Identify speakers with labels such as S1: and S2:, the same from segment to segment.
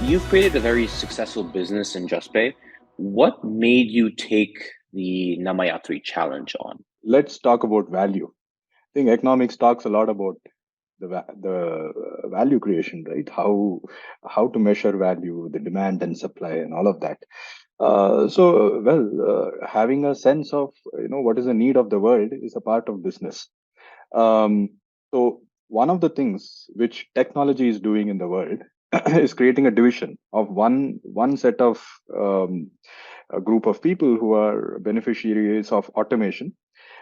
S1: You've created a very successful business in Juspay. What made you take the Namma Yatri challenge on?
S2: Let's talk about value. I think economics talks a lot about the value creation, right? How to measure value, the demand and supply, and all of that. Having a sense of what is the need of the world is a part of business. Um, so one of the things which technology is doing in the world is creating a division of one set of a group of people who are beneficiaries of automation,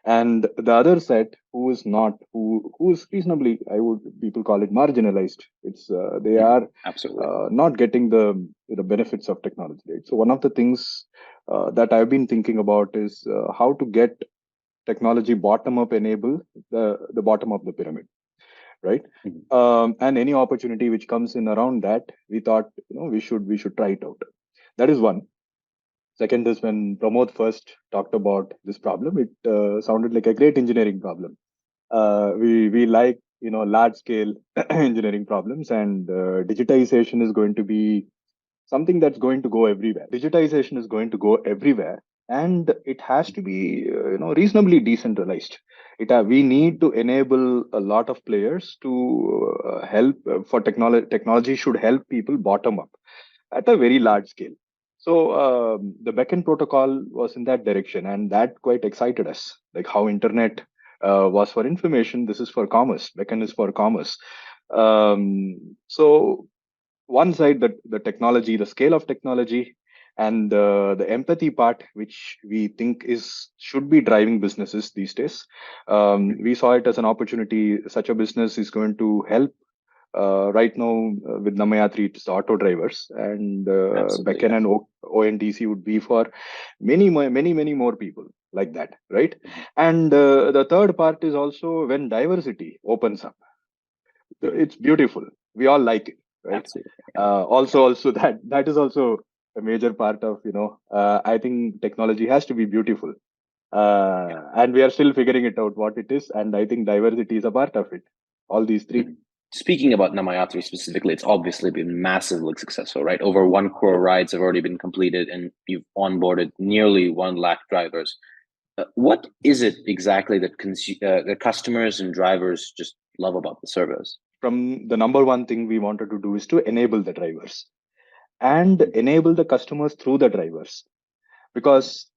S2: and the other set who is not, who is reasonably, I would people call it marginalized. It's they
S1: Mhm.
S2: are
S1: Absolutely.
S2: not getting the benefits of technology, right? So one of the things that I've been thinking about is how to get technology bottom up enable the bottom of the pyramid, right?
S1: Mhm.
S2: And any opportunity which comes in around that, we thought we should try it out. That is one. Second is, when Pramod first talked about this problem, it sounded like a great engineering problem. We like large scale engineering problems, and digitization is going to be something that's going to go everywhere. Digitization is going to go everywhere, and it has to be reasonably decentralized. We need to enable a lot of players to help for technology. Technology should help people bottom up at a very large scale. So the backend protocol was in that direction, and that quite excited us. Like how internet was for information, this is for commerce. Backend is for commerce. So one side, the technology, the scale of technology, and the empathy part, which we think is should be driving businesses these days. We saw it as an opportunity. Such a business is going to help right now with Namayatri, it's auto drivers, and
S1: Absolutely,
S2: Becken
S1: yes.
S2: and ONDC would be for many more people like that, right?
S1: Mhm.
S2: And the third part is also when diversity opens up.
S1: Mhm.
S2: It's beautiful. We all like it, right?
S1: Absolutely.
S2: Also that is also a major part of I think technology has to be beautiful,
S1: Yeah.
S2: and we are still figuring it out what it is, and I think diversity is a part of it. All these three.
S1: Mhm. Speaking about Namma Yatri specifically, it's obviously been massively successful, right? Over 1 crore rides have already been completed, and you've onboarded nearly 1 lakh drivers. What is it exactly that the customers and drivers just love about the service?
S2: From the number one thing we wanted to do is to enable the drivers and
S1: Mhm.
S2: enable the customers through the drivers, because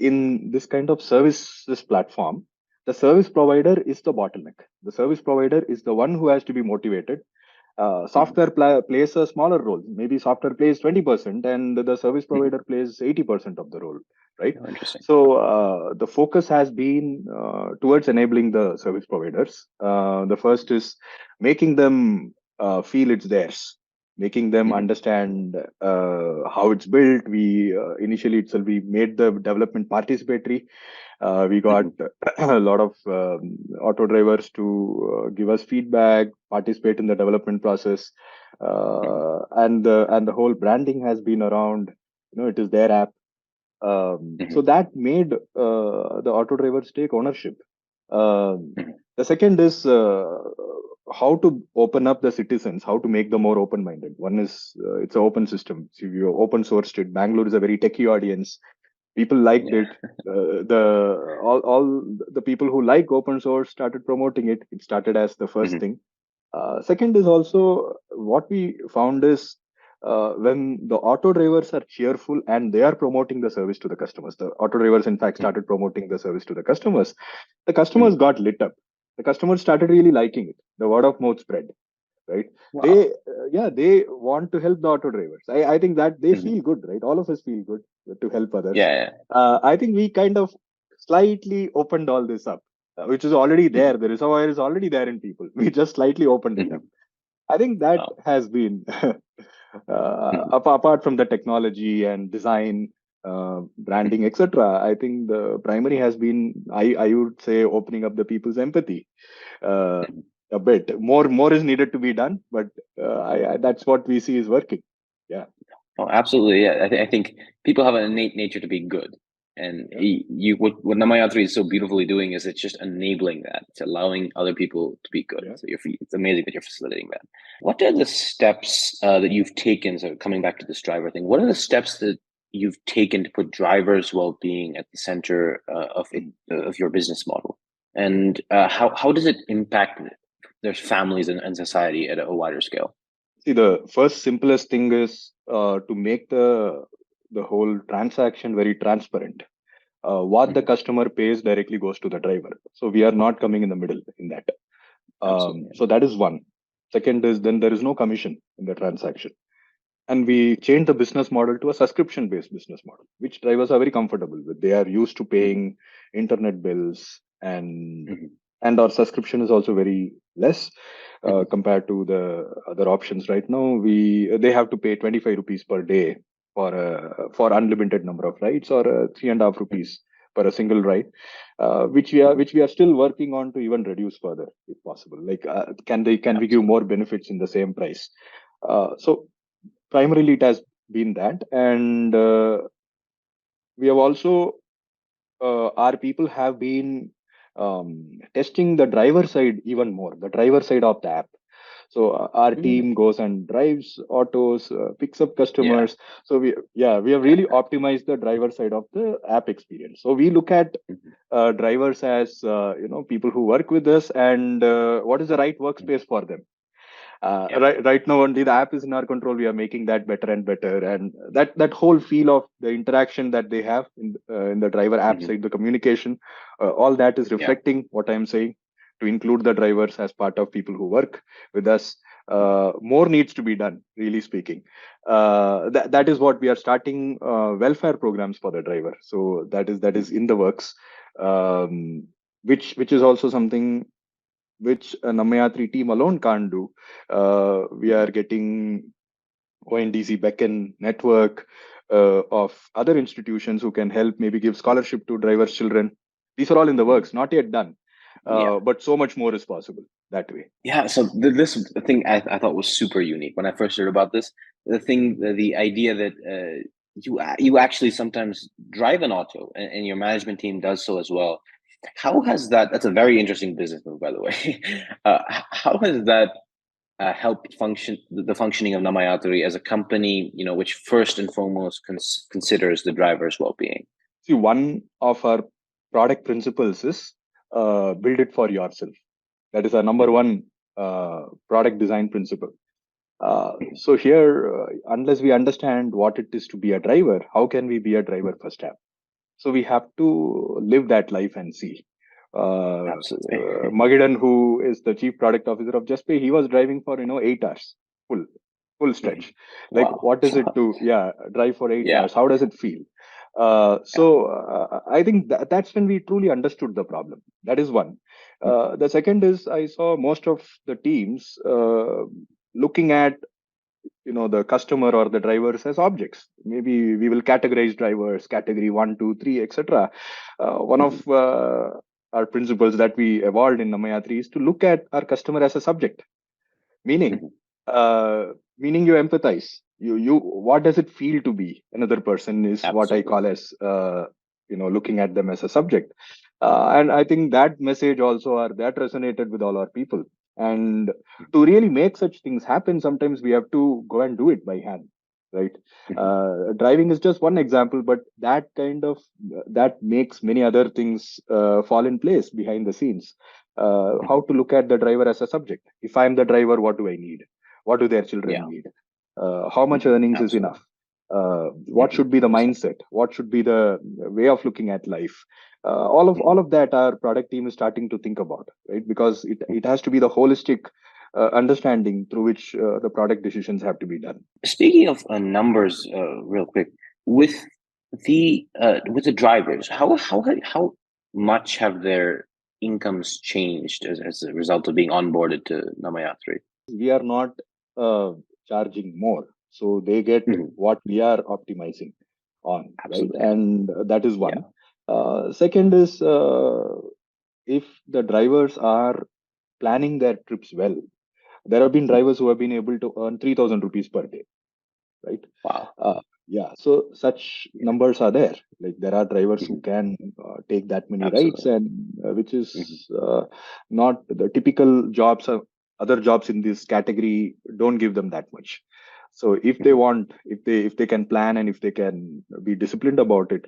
S2: in this kind of services platform, the service provider is the bottleneck. The service provider is the one who has to be motivated.
S1: Mhm.
S2: Software plays a smaller role. Maybe software plays 20% and the service
S1: Mhm.
S2: provider plays 80% of the role, right?
S1: Oh, interesting.
S2: So the focus has been towards enabling the service providers. The first is making them feel it's theirs, making them
S1: Mhm.
S2: understand how it's built. We initially itself we made the development participatory. We got
S1: Mhm.
S2: a lot of auto drivers to give us feedback, participate in the development process,
S1: Mhm.
S2: and the whole branding has been around. It is their app, so
S1: Mhm.
S2: that made the auto drivers take ownership. Um,
S1: Mhm.
S2: the second is how to open up the citizens, how to make them more open-minded. One is it's an open system. So you open sourced it. Bangalore is a very techie audience. People liked
S1: Yeah.
S2: it. All the people who like open source started promoting it. It started as the first
S1: Mhm.
S2: thing. Second is also what we found is when the auto drivers are cheerful and they are promoting the service to the customers. The auto drivers, in fact,
S1: Mhm.
S2: started promoting the service to the customers. The customers
S1: Mhm.
S2: got lit up. The customers started really liking it. The word of mouth spread, right?
S1: Wow.
S2: They want to help the auto drivers. I think that they
S1: Mhm.
S2: feel good, right? All of us feel good to help others.
S1: Yeah, yeah.
S2: I think we kind of slightly opened all this up, which is already
S1: Mhm.
S2: there. The reservoir is already there in people. We just slightly opened it up.
S1: Mhm.
S2: I think that
S1: Wow.
S2: has been
S1: Mhm.
S2: apart from the technology and design, branding,
S1: Mhm.
S2: etc. I think the primary has been, I would say, opening up the people's empathy uh,
S1: Mhm.
S2: a bit. More is needed to be done, but that's what we see is working. Yeah.
S1: Oh, absolutely. Yeah, I think people have an innate nature to be good. And
S2: Yeah.
S1: what Namma Yatri is so beautifully doing is it's just enabling that. It's allowing other people to be good.
S2: Yeah.
S1: So it's amazing that you're facilitating that. What are the steps that you've taken? So coming back to this driver thing, what are the steps that you've taken to put drivers' well-being at the center of your business model? And how does it impact their families and society at a wider scale?
S2: See, the first simplest thing is to make the whole transaction very transparent. What the
S1: Mhm.
S2: customer pays directly goes to the driver. So we are not coming in the middle in that.
S1: Absolutely.
S2: So that is one. Second is then there is no commission in the transaction. And we changed the business model to a subscription based business model, which drivers are very comfortable with. They are used to
S1: Mhm.
S2: paying internet bills, and
S1: Mhm.
S2: our subscription is also very less
S1: Mhm.
S2: compared to the other options. Right now they have to pay 25 rupees per day for unlimited number of rides, or 3.5 rupees per a single ride, which we are still working on to even reduce further if possible. Like can we give
S1: Absolutely.
S2: more benefits in the same price? So primarily it has been that. And we have also our people have been testing the driver side even more, the driver side of the app. So our
S1: Mm.
S2: team goes and drives autos, picks up
S1: Yeah.
S2: customers. So we have really optimized the driver side of the app experience. So we look at
S1: Mhm.
S2: drivers as people who work with us, and what is the right
S1: Mhm.
S2: workspace for them.
S1: Yeah.
S2: Right now only the app is in our control. We are making that better and better, and that whole feel of the interaction that they have in the driver app
S1: Mhm.
S2: side, the communication, all that is
S1: Yeah.
S2: reflecting what I'm saying, to include the drivers as part of people who work with us. More needs to be done, really speaking. That is what we are starting, welfare programs for the driver. So that is
S1: Mhm.
S2: in the works, um, which is also something which a Namayatri team alone can't do. We are
S1: Mhm.
S2: getting ONDC beckon network of other institutions who can help, maybe give scholarship to drivers' children. These are all in the
S1: Mhm.
S2: works, not yet done,
S1: Yeah.
S2: but so much more is possible that way.
S1: Yeah. So this thing I thought was super unique when I first heard about this. The idea that you actually sometimes drive an auto and your management team does so as well. How has that's a very interesting business move, by the way. How has that helped the functioning of Namayatri as a company, which first and foremost considers the driver's well-being?
S2: See, one of our product principles is build it for yourself. That is our number
S1: Mhm.
S2: one product design principle. So here, unless we understand what it is to be a driver, how can we be a driver first step? So we have to live that life and see.
S1: Absolutely.
S2: Magadan, who is the chief product officer of Juspay, he was driving for 8 hours, full full
S1: Mhm.
S2: stretch. Like,
S1: Wow.
S2: what is it to drive for eight
S1: Yeah.
S2: hours? How does it feel?
S1: Yeah.
S2: I think that's when we truly understood the problem. That is one.
S1: Mhm.
S2: The second is, I saw most of the teams looking at the customer or the drivers as objects. Maybe we will categorize drivers category 1, 2, 3, etc. One of
S1: Mhm.
S2: our principles that we evolved in Namayatri is to look at our customer as a subject, meaning
S1: Mhm.
S2: uh, meaning you empathize. You what does it feel to be another person is what I
S1: Absolutely.
S2: call as looking at them as a subject. And I think that message also, or that resonated with all our people. And
S1: Mhm.
S2: to really make such things happen, sometimes we have to go and do it by hand, right?
S1: Mhm.
S2: Driving is just one example, but that makes many other things fall in place behind the scenes. How
S1: Mhm.
S2: to look at the driver as a subject. If I'm the driver, what do I need? What do their children
S1: Yeah.
S2: need? How much
S1: Mhm.
S2: earnings is
S1: Absolutely.
S2: enough? What should be the
S1: 100%.
S2: mindset? What should be the way of looking at life? All
S1: Mhm.
S2: of that our product team is starting to think about, right? Because it has to be the holistic understanding through which the product decisions have to be done.
S1: Speaking of numbers, real quick, with the drivers, how much have their incomes changed as a result of being onboarded to Namayatri?
S2: We are not uh, charging more, so they get
S1: Mhm.
S2: what we are optimizing on, right?
S1: Absolutely.
S2: And that is
S1: Yeah.
S2: one. Second is, if the drivers are planning their trips well, there have been
S1: Mhm.
S2: drivers who have been able to earn 3,000 rupees per day, right?
S1: Wow.
S2: Uh, Yeah, so such numbers are there. Like there are drivers who
S1: Mhm.
S2: can take that many rides,
S1: Absolutely.
S2: and which
S1: Mhm.
S2: is not the typical jobs. Other jobs in this category don't give them that much. So if they
S1: Mhm.
S2: want, if they can plan and if they can be disciplined about it,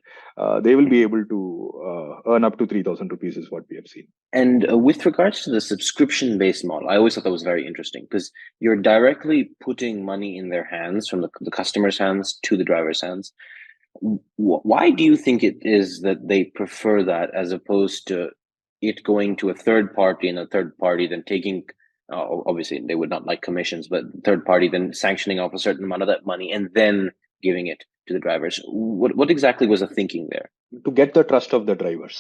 S2: they will be
S1: Mhm.
S2: able to earn up to 3,000 rupees, is what we have seen.
S1: And with regards to the subscription-based model, I always thought that was very interesting because you're directly putting money in their hands from the customer's hands to the driver's hands. Why do you think it is that they prefer that as opposed to it going to a third party and a third party then taking, obviously they would not like commissions, but third party then sanctioning off a certain amount of that money and then giving it to the drivers? What exactly was the thinking there?
S2: To get the trust of the drivers.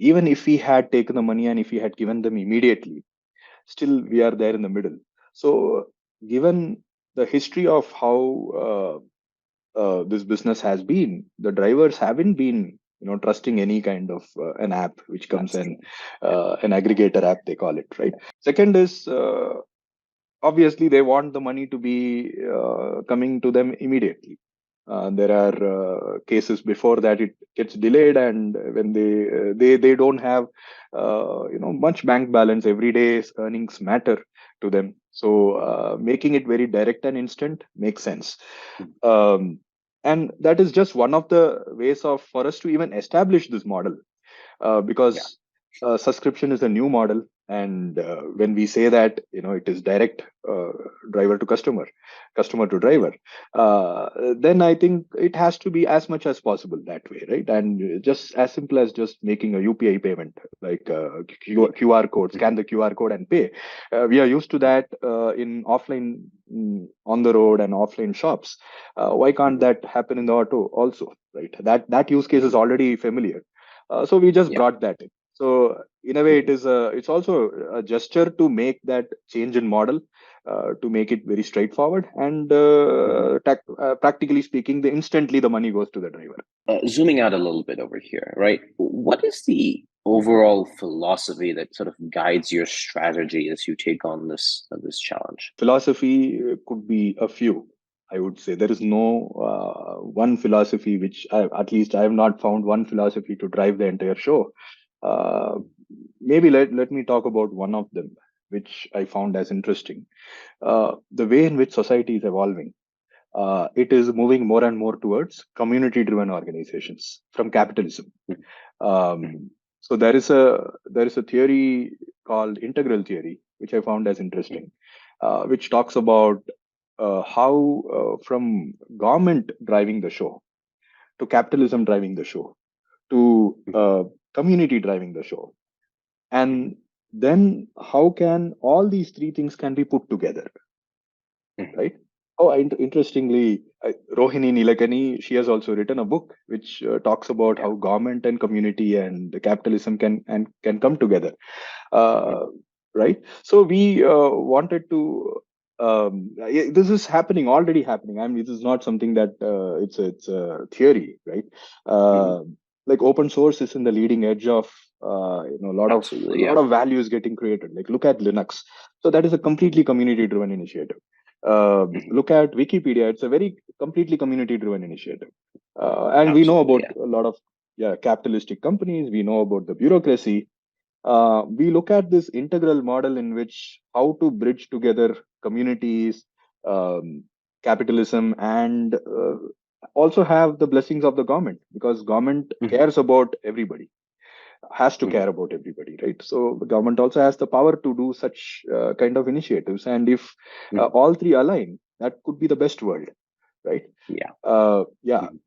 S2: Even if we had taken the money and if we had given them immediately, still we are there in the middle. So given the history of how this business has been, the drivers haven't been trusting any kind of an app which comes
S1: That's
S2: in,
S1: true. Yeah.
S2: an aggregator app they call it, right? Second is, obviously they want the money to be coming to them immediately. There are cases before that it gets delayed, and when they don't have much bank balance, every day's earnings matter to them. So making it very direct and instant makes sense.
S1: Mhm.
S2: And that is just one of the ways of for us to even establish this model,
S1: Yeah.
S2: because subscription is a new model, and when we say that it is direct, driver to customer, customer to
S1: Yeah.
S2: driver, then I think it has to be as much as possible that way, right? And just as simple as just making a UPI payment, like QR code,
S1: Mhm.
S2: scan the QR code and pay. We are used to that in offline, on the road and offline shops. Why can't
S1: Mhm.
S2: that happen in the auto also, right? That use case is
S1: Mhm.
S2: already familiar. So we just
S1: Yeah.
S2: brought that in. So in a way,
S1: Mhm.
S2: it's also a gesture to make that change in model, to make it very straightforward, and
S1: Mhm.
S2: practically speaking, instantly the money goes to the driver.
S1: Zooming out a little bit over here, right? What is the overall philosophy that sort of guides your strategy as you take on this challenge?
S2: Philosophy could be a few. I would say there is no one philosophy at least I have not found one philosophy to drive the entire show. Uh, Maybe let me talk about one of them, which I found as interesting. The way in which society is evolving. It is moving more and more towards community-driven organizations from capitalism.
S1: Mhm.
S2: Um, so there is a theory called integral theory, which I found as
S1: Mhm.
S2: interesting, which talks about how from government driving the show to capitalism driving the show to
S1: Mhm.
S2: community driving the show,
S1: Mhm.
S2: and then how can all these three things can be put together,
S1: Mhm.
S2: right? Oh, interestingly, Rohini Nilekani, she has also written a book which talks about
S1: Yeah.
S2: how government and community and the capitalism can come together, uh,
S1: Mhm.
S2: right? So we wanted to. This is happening, already happening. I mean, this is not something that it's a theory, right?
S1: Mhm.
S2: Uh, like open source is in the leading edge of a
S1: Absolutely.
S2: lot
S1: Yeah.
S2: of values getting created. Like look at Linux, so that is a completely
S1: Mhm.
S2: community driven initiative.
S1: Mhm.
S2: Look at Wikipedia, it's a very completely community driven initiative. And we know
S1: Absolutely.
S2: about
S1: Yeah.
S2: a lot of, yeah, capitalistic companies, we know about the bureaucracy. We look at this integral model in which how to bridge together communities, um, capitalism, and also have the blessings of the government, because government
S1: Mhm.
S2: cares about everybody, has to
S1: Mhm.
S2: care about everybody, right? So the government also has the power to do such kind of initiatives, and if
S1: Mhm.
S2: all three align, that could be the best world, right?
S1: Yeah.
S2: Yeah.
S1: Mhm.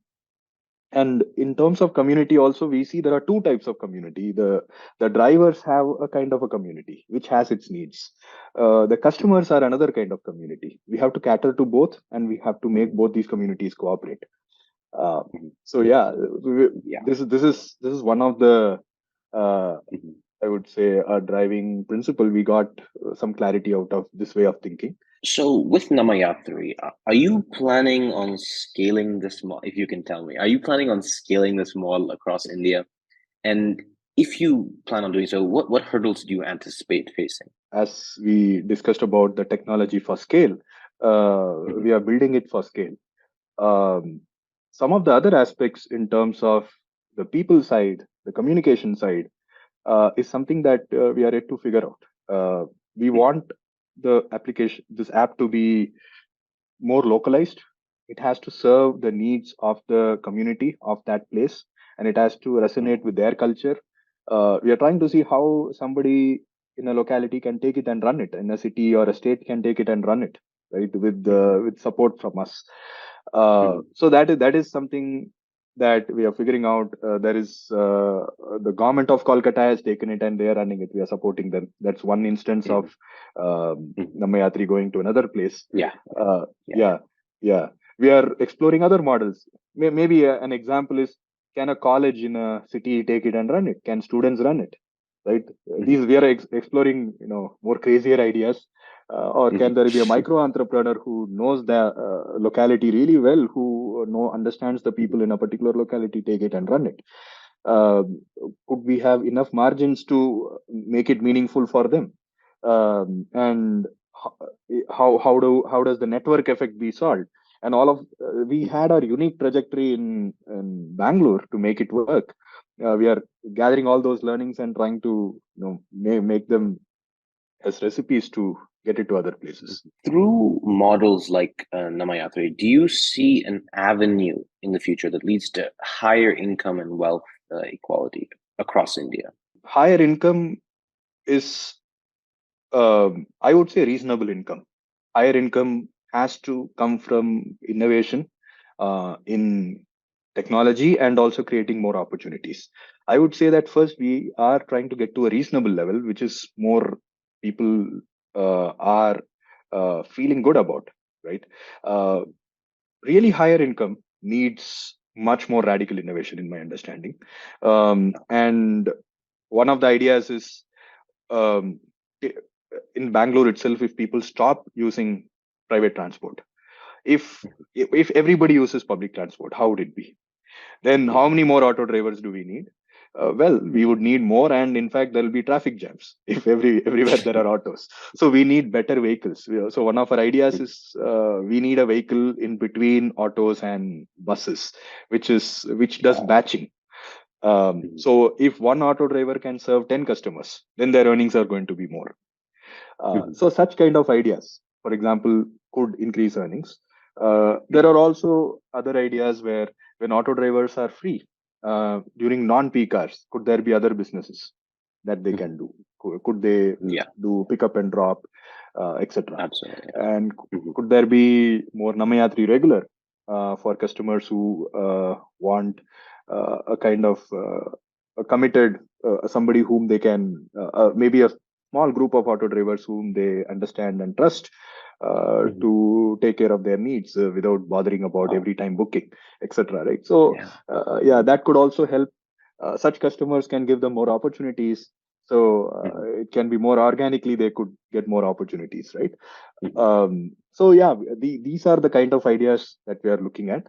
S2: And in terms of community also, we see there are two types of community. The drivers have a kind of a community which has its needs. The
S1: Mhm.
S2: customers are another kind of community. We have to cater to both, and we have to make
S1: Mhm.
S2: both these communities cooperate. uh,
S1: Mhm.
S2: so yeah,
S1: Yeah.
S2: this is one of the, uh,
S1: Mhm.
S2: I would say, a driving principle. We got some clarity out of this way of thinking.
S1: So with Namayatri, are you planning on scaling this model? If you can tell me, are you planning on scaling this model across India? And if you plan on doing so, what hurdles do you anticipate facing?
S2: As we discussed about the technology for scale,
S1: Mhm.
S2: we are building it for scale. Um, some of the other aspects in terms of the people side, the communication side, is something that we are yet to figure out. We want this app to be more localized. It has to serve the needs of the community of that place, and it has to resonate with their culture. We are trying to see how somebody in a locality can take it and run it, in a city or a state can take it and run it, right? With support from us. So that is something that we are figuring out. There is the government of Kolkata has taken it and they are running it. We are supporting them. That's one instance of Namma Yatri going to another place.
S1: Yeah.
S2: Yeah, yeah. We are exploring other models. Maybe an example is, can a college in a city take it and run it? Can students run it? Right. These we are exploring, more crazier ideas. Or can there be a micro entrepreneur who knows the locality really well, who understands the people in a particular locality, take it and run it? Uh, could we have enough margins to make it meaningful for them? And how does the network effect be solved? And all of we had our unique trajectory in Bangalore to make it work. We are gathering all those learnings and trying to make them as recipes to get it to other places.
S1: Through models like Namayatre, do you see an avenue in the future that leads to higher income and wealth equality across India?
S2: Higher income is, I would say, reasonable income. Higher income has to come from innovation in technology and also creating more opportunities. I would say that first we are trying to get to a reasonable level, which is more people are feeling good about, right? Uh, Really higher income needs much more radical innovation, in my understanding. And one of the ideas is, um, i- in Bangalore itself, if people stop using private transport, if everybody uses public transport, how would it be? Then how many more auto drivers do we need? Well, we would need more, and in fact, there will be traffic jams if everywhere there are autos. So we need better vehicles. So one of our ideas is, we need a vehicle in between autos and buses, which does batching. So if one auto driver can serve 10 customers, then their earnings are going to be more. So such kind of ideas, for example, could increase earnings. There are also other ideas where when auto drivers are free during non-peak hours, could there be other businesses that they can do? Could they do pick up and drop, etc.?
S1: Absolutely.
S2: And could there be more Namayatri regular for customers who want a kind of a committed somebody whom they can, maybe a small group of auto drivers whom they understand and trust to take care of their needs without bothering about every time booking, etc. Right? So, that could also help. Such customers can give them more opportunities. So it can be more organically, they could get more opportunities, right? So yeah, these are the kind of ideas that we are looking at.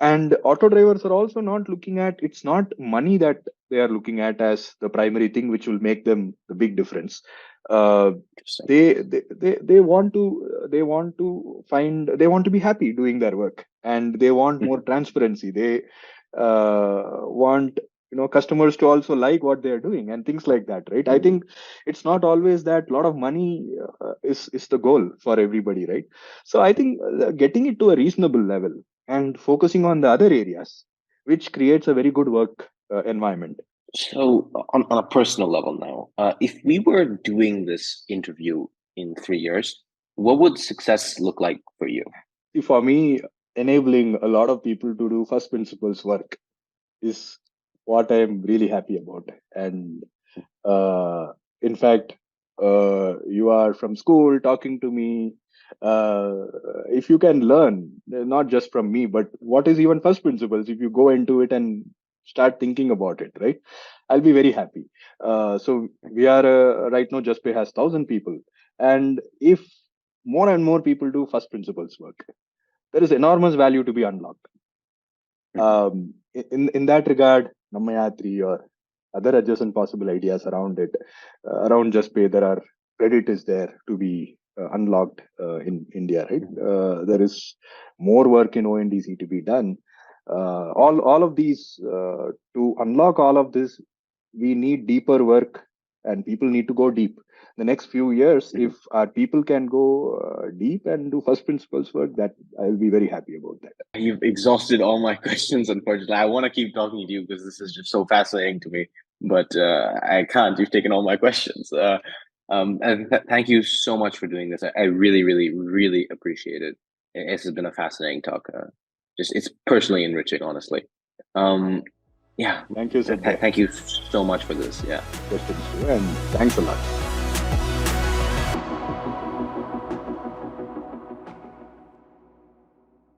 S2: And auto drivers are also not looking at, it's not money that they are looking at as the primary thing which will make them the big difference. uh, they want to find, they want to be happy doing their work, and they want more transparency. They want customers to also like what they are doing and things like that, right? I think it's not always that a lot of money is the goal for everybody, right? So I think getting it to a reasonable level and focusing on the other areas, which creates a very good work environment.
S1: So, on a personal level now, if we were doing this interview in 3 years, what would success look like for you?
S2: For me, enabling a lot of people to do first principles work is what I'm really happy about. And uh, in fact, you are from school talking to me. If you can learn, not just from me, but what is even first principles, if you go into it and start thinking about it, right? I'll be very happy. So we are right now, Juspay has 1,000 people. And if more and more people do first principles work, there is enormous value to be unlocked. In that regard, Namayatri or other adjacent possible ideas around it, around Juspay, there are credit is there to be unlocked in India, right? There is more work in ONDC to be done. All of these to unlock all of this, we need deeper work, and people need to go deep. The next few years, if our people can go deep and do first principles work, that I'll be very happy about that.
S1: You've exhausted all my questions, unfortunately. I want to keep talking to you because this is just so fascinating to me, but I can't. You've taken all my questions. And thank you so much for doing this. I really, really, really appreciate it. This has been a fascinating talk. It's personally enriching, honestly. Yeah.
S2: Thank you, Subhra.
S1: Thank you so much for this. Yeah.
S2: Questions too, and thanks a lot.